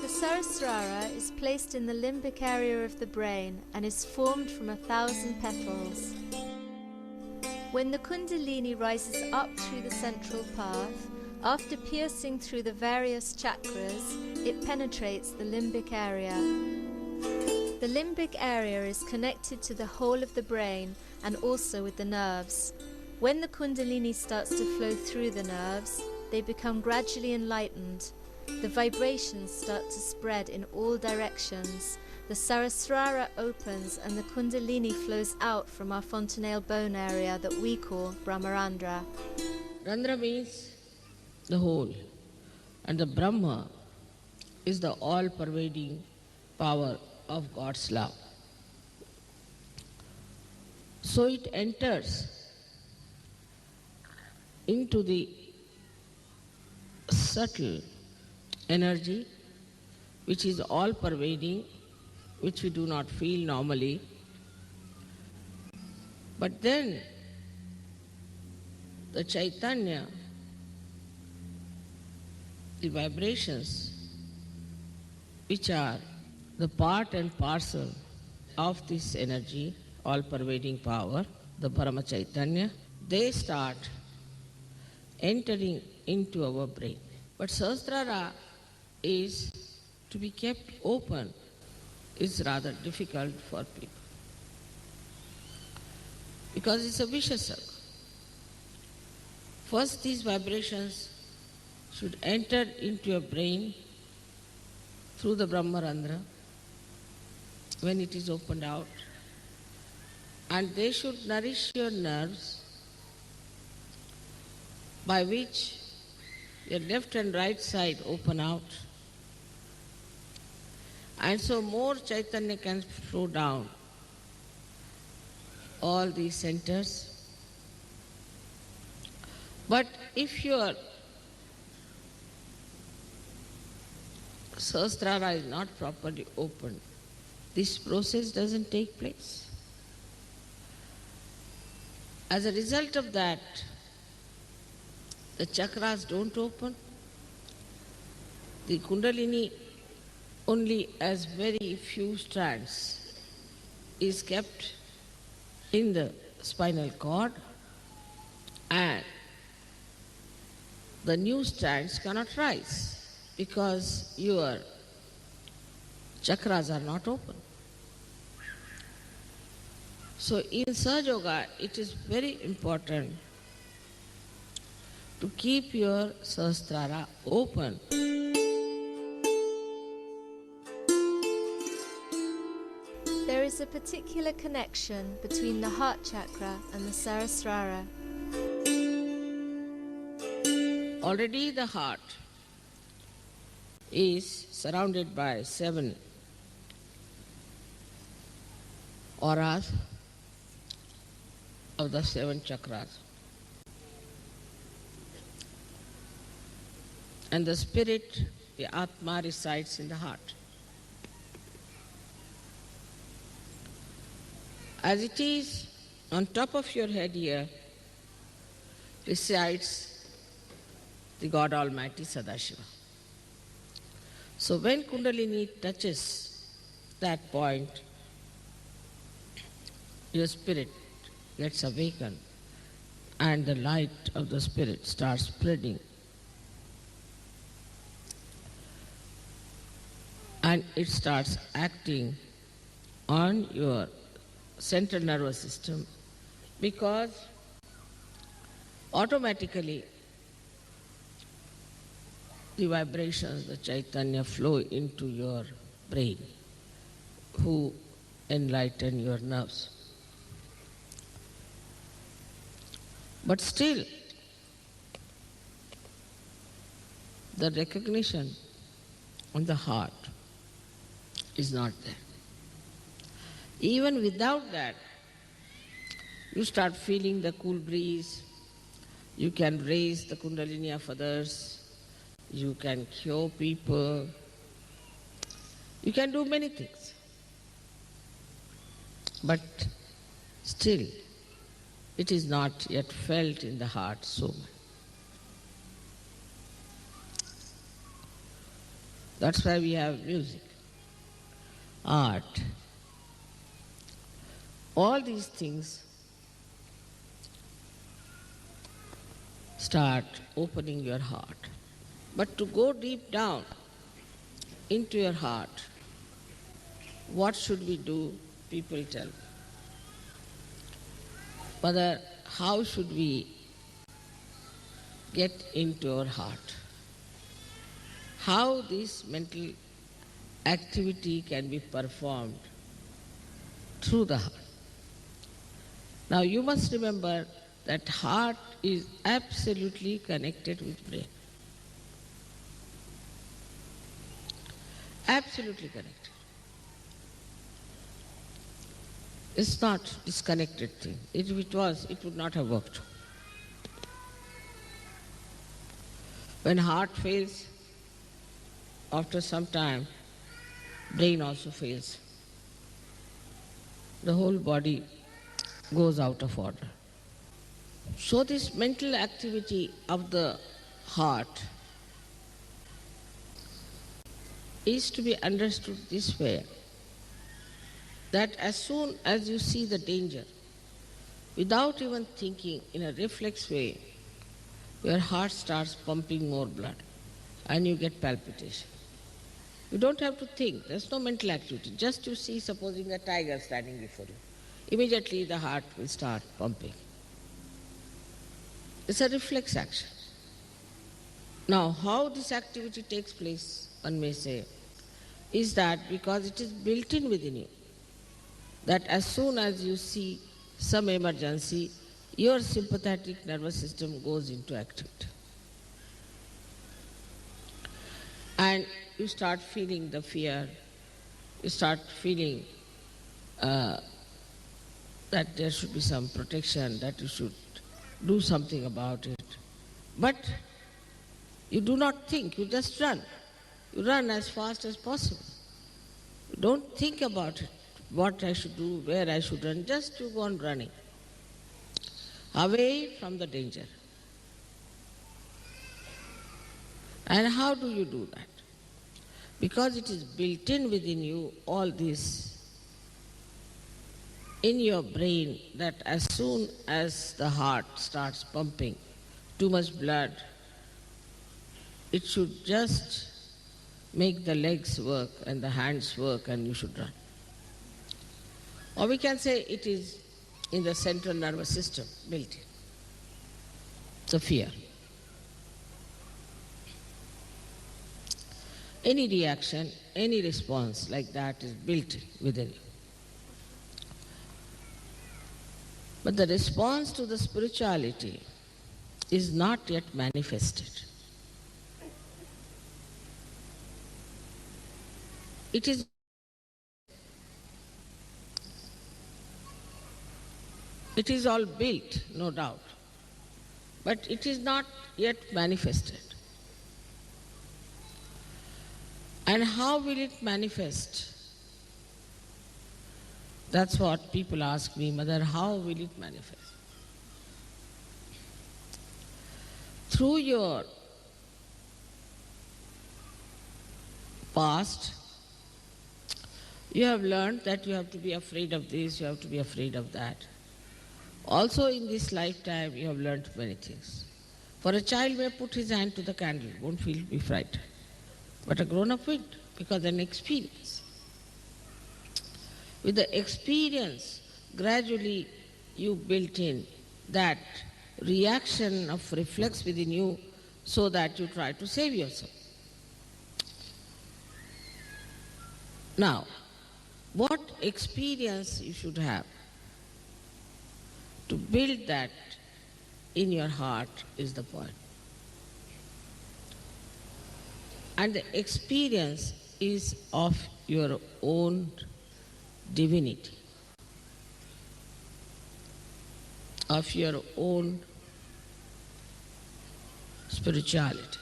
Sahasrara is placed in the limbic area of the brain and is formed from 1,000 petals. When the Kundalini rises up through the central path, after piercing through the various chakras, it penetrates the limbic area. The limbic area is connected to the whole of the brain and also with the nerves. When the Kundalini starts to flow through the nerves, they become gradually enlightened. The vibrations start to spread in all directions. The Sahasrara opens and the Kundalini flows out from our fontanelle bone area that we call Brahmarandra. Randra means the whole, and the Brahma is the all-pervading power of God's love. So it enters into the subtle energy which is all pervading, which we do not feel normally. But then the Chaitanya, the vibrations which are the part and parcel of this energy, all pervading power, the Parama Chaitanya, they start entering into our brain. But Sahasrara is to be kept open is rather difficult for people because it's a vicious circle. First, these vibrations should enter into your brain through the Brahmarandra when it is opened out, and they should nourish your nerves, by which your left and right side open out, and so more Chaitanya can flow down all these centers. But if your Sahasrara is not properly opened, this process doesn't take place. As a result of that, the chakras don't open. The Kundalini, only as very few strands, is kept in the spinal cord, and the new strands cannot rise because your chakras are not open. So in Sahaja Yoga, it is very important to keep your Sahasrara open. There is a particular connection between the heart chakra and the Sahasrara. Already the heart is surrounded by 7 auras of the 7 chakras. And the spirit, the Atma, resides in the heart. As it is, on top of your head here resides the God Almighty Sadashiva. So when Kundalini touches that point, your spirit gets awakened and the light of the spirit starts spreading. And it starts acting on your central nervous system, because automatically the vibrations, the Chaitanya flow into your brain, who enlighten your nerves. But still, the recognition on the heart is not there. Even without that, you start feeling the cool breeze, you can raise the Kundalini of others, you can cure people, you can do many things. But still, it is not yet felt in the heart so much. That's why we have music, art. All these things start opening your heart. But to go deep down into your heart, what should we do? People tell. Mother, how should we get into our heart? How this mental activity can be performed through the heart? Now you must remember that heart is absolutely connected with brain. Absolutely connected. It's not disconnected thing. If it was, it would not have worked. When heart fails, after some time, brain also fails. The whole body goes out of order. So this mental activity of the heart is to be understood this way, that as soon as you see the danger, without even thinking, in a reflex way, your heart starts pumping more blood and you get palpitation. You don't have to think, there's no mental activity. Just you see, supposing a tiger standing before you. Immediately the heart will start pumping. It's a reflex action. Now, how this activity takes place, one may say, is that because it is built in within you, that as soon as you see some emergency, your sympathetic nervous system goes into activity. And you start feeling the fear, you start feeling that there should be some protection, that you should do something about it. But you do not think, you just run. You run as fast as possible. You don't think about it, what I should do, where I should run, just you go on running, away from the danger. And how do you do that? Because it is built in within you, all this, in your brain, that as soon as the heart starts pumping too much blood, it should just make the legs work and the hands work and you should run. Or we can say it is in the central nervous system, built in. It's a fear. Any reaction, any response like that is built within you. But the response to the spirituality is not yet manifested. It is all built, no doubt, but it is not yet manifested. And how will it manifest? That's what people ask me, Mother, how will it manifest? Through your past, you have learned that you have to be afraid of this, you have to be afraid of that. Also in this lifetime, you have learned many things. For a child may put his hand to the candle, won't be frightened. But a grown-up will, because an experience. With the experience, gradually you built in that reaction of reflex within you so that you try to save yourself. Now, what experience you should have to build that in your heart is the point. And the experience is of your own divinity, of your own spirituality.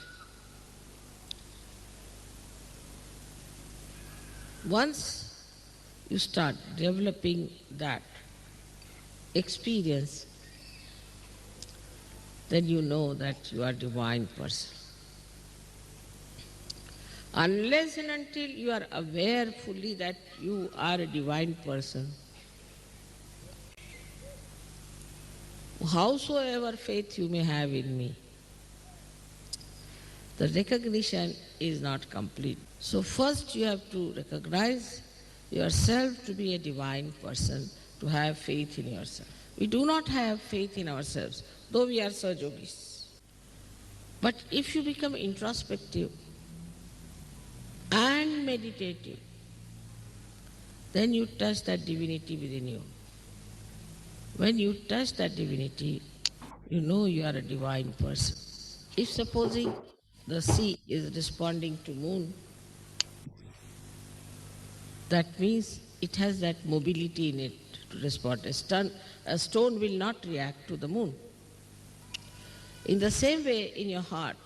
Once you start developing that experience, then you know that you are a divine person. Unless and until you are aware fully that you are a divine person, howsoever faith you may have in me, the recognition is not complete. So first you have to recognize yourself to be a divine person, to have faith in yourself. We do not have faith in ourselves, though we are Sahajogis. But if you become introspective and meditative, then you touch that divinity within you. When you touch that divinity, you know you are a divine person. If supposing the sea is responding to moon, that means it has that mobility in it to respond. A stone will not react to the moon. In the same way, in your heart,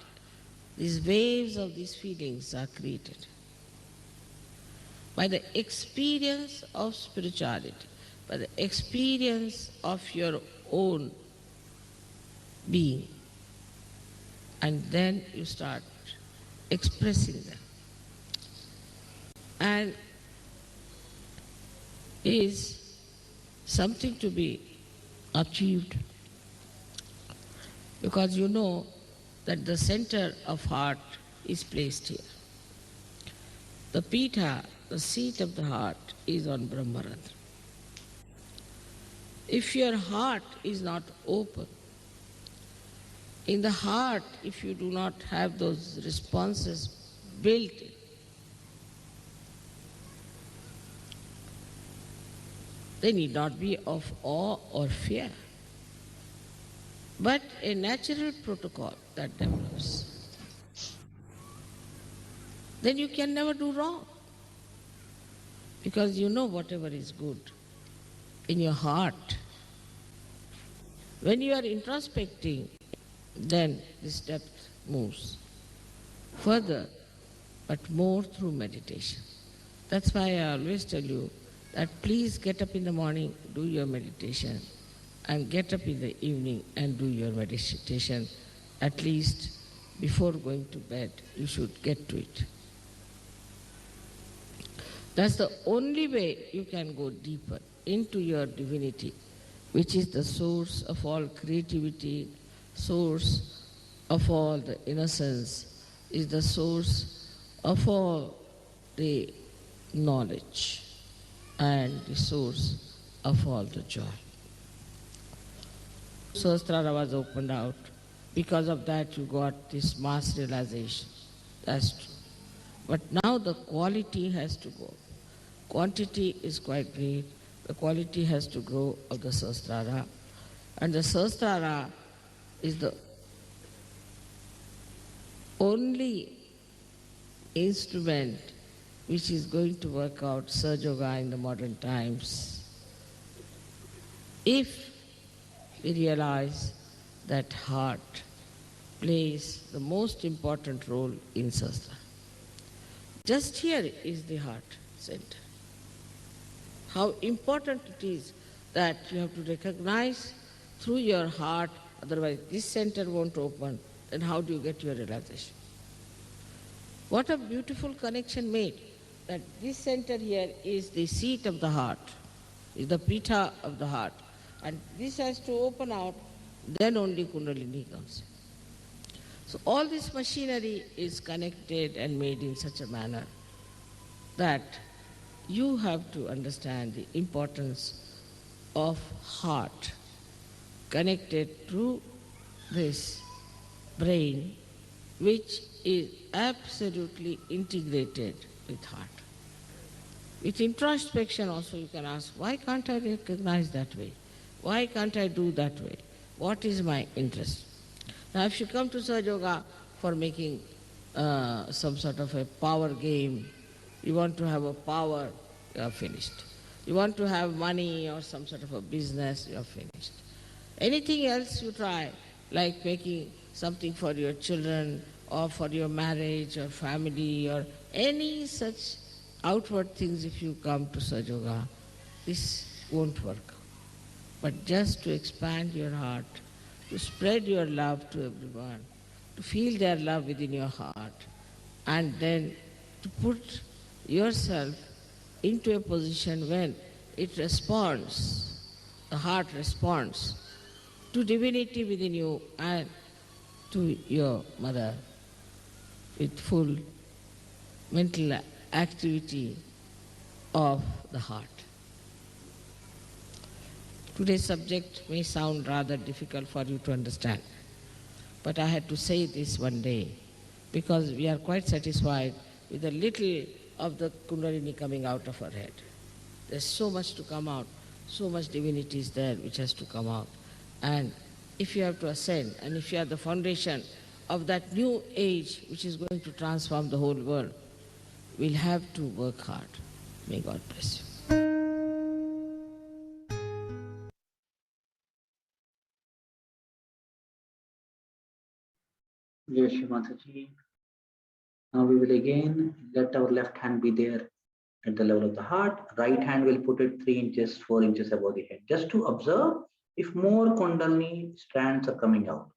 these waves of these feelings are created by the experience of spirituality, by the experience of your own being. And then you start expressing them. And is something to be achieved, because you know that the center of heart is placed here. The Pita, the seat of the heart, is on Brahmarandra. If your heart is not open, in the heart, if you do not have those responses built in, they need not be of awe or fear, but a natural protocol that develops. Then you can never do wrong, because you know whatever is good in your heart. When you are introspecting, then this depth moves further, but more through meditation. That's why I always tell you that please get up in the morning, do your meditation, and get up in the evening and do your meditation. At least before going to bed, you should get to it. That's the only way you can go deeper into your divinity, which is the source of all creativity, source of all the innocence, is the source of all the knowledge and the source of all the joy. Sahasrara was opened out. Because of that you got this mass realization. That's true. But now the quality has to go. Quantity is quite great. The quality has to grow of the Sahasrara. And the Sahasrara is the only instrument which is going to work out Sahaja Yoga in the modern times. If we realize that heart plays the most important role in Sahasrara. Just here is the heart center. How important it is that you have to recognize through your heart, otherwise this center won't open, then how do you get your realization? What a beautiful connection made, that this center here is the seat of the heart, is the pita of the heart, and this has to open out, then only Kundalini comes. So all this machinery is connected and made in such a manner that you have to understand the importance of heart connected to this brain, which is absolutely integrated with heart. With introspection also you can ask, why can't I recognize that way? Why can't I do that way? What is my interest? Now if you come to Sahaja Yoga for making some sort of a power game, you want to have a power, you are finished. You want to have money or some sort of a business, you are finished. Anything else you try, like making something for your children or for your marriage or family or any such outward things, if you come to Sahaja Yoga, this won't work. But just to expand your heart, to spread your love to everyone, to feel their love within your heart, and then to put yourself into a position when it responds, the heart responds to divinity within you and to your mother with full mental activity of the heart. Today's subject may sound rather difficult for you to understand, but I had to say this one day because we are quite satisfied with a little of the Kundalini coming out of our head. There's so much to come out, so much divinity is there which has to come out. And if you have to ascend, and if you are the foundation of that new age which is going to transform the whole world, we'll have to work hard. May God bless you. Yes, Mataji. Now we will again let our left hand be there at the level of the heart. Right hand will put it 3 inches, 4 inches above the head, just to observe if more Kundalini strands are coming out.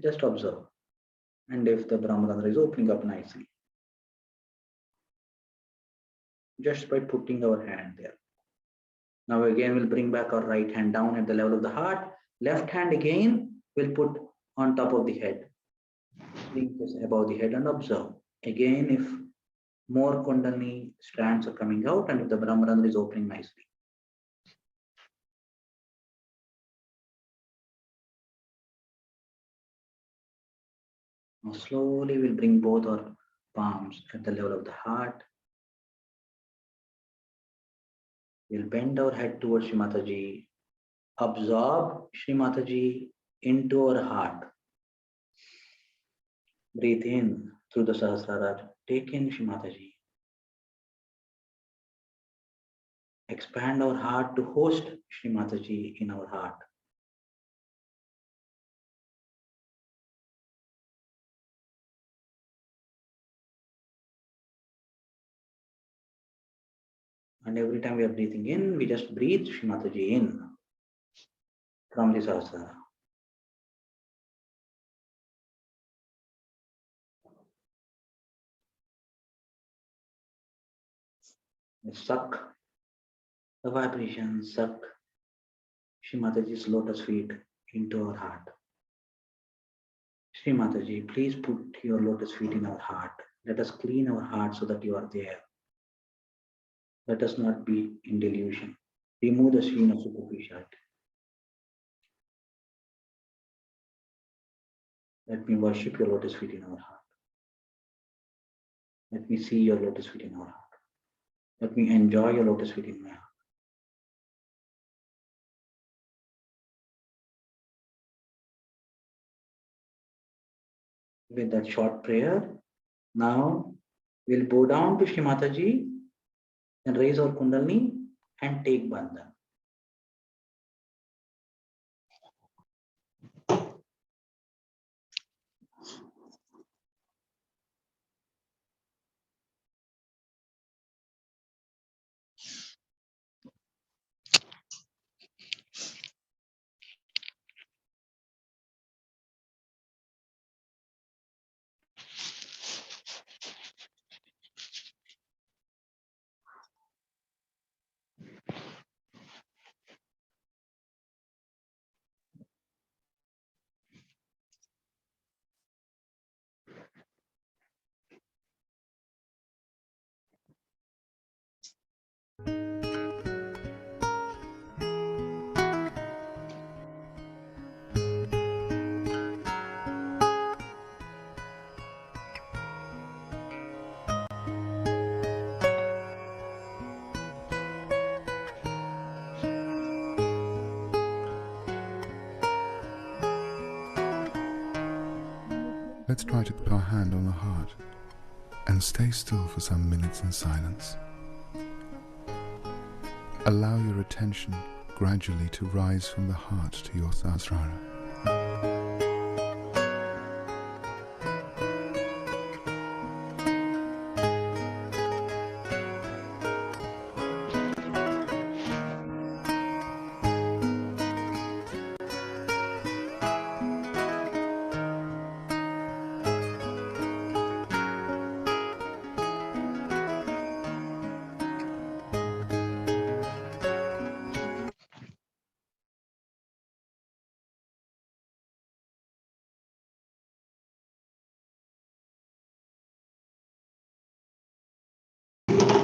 Just observe. And if the Brahmarandra is opening up nicely, just by putting our hand there. Now again we'll bring back our right hand down at the level of the heart. Left hand again will put on top of the head. Bring this above the head and observe. Again, if more Kundalini strands are coming out and if the Brahmarandra is opening nicely. Now slowly we'll bring both our palms at the level of the heart. We'll bend our head towards Shri Mataji. Absorb Shri Mataji into our heart. Breathe in through the Sahasrara. Take in Shri Mataji. Expand our heart to host Shri Mataji in our heart. And every time we are breathing in, we just breathe Shri Mataji in from the Sahasrara. Suck the vibration, suck Shri Mataji's lotus feet into our heart. Shri Mataji, please put your lotus feet in our heart. Let us clean our heart so that you are there. Let us not be in delusion. Remove the screen of superficiality. Let me worship your lotus feet in our heart. Let me see your lotus feet in our heart. Let me enjoy your lotus feet in my heart. With that short prayer, now we'll bow down to Shri Mataji and raise our Kundalini and take Bandhan. Let's try to put our hand on the heart and stay still for some minutes in silence. Allow your attention gradually to rise from the heart to your Sahasrara.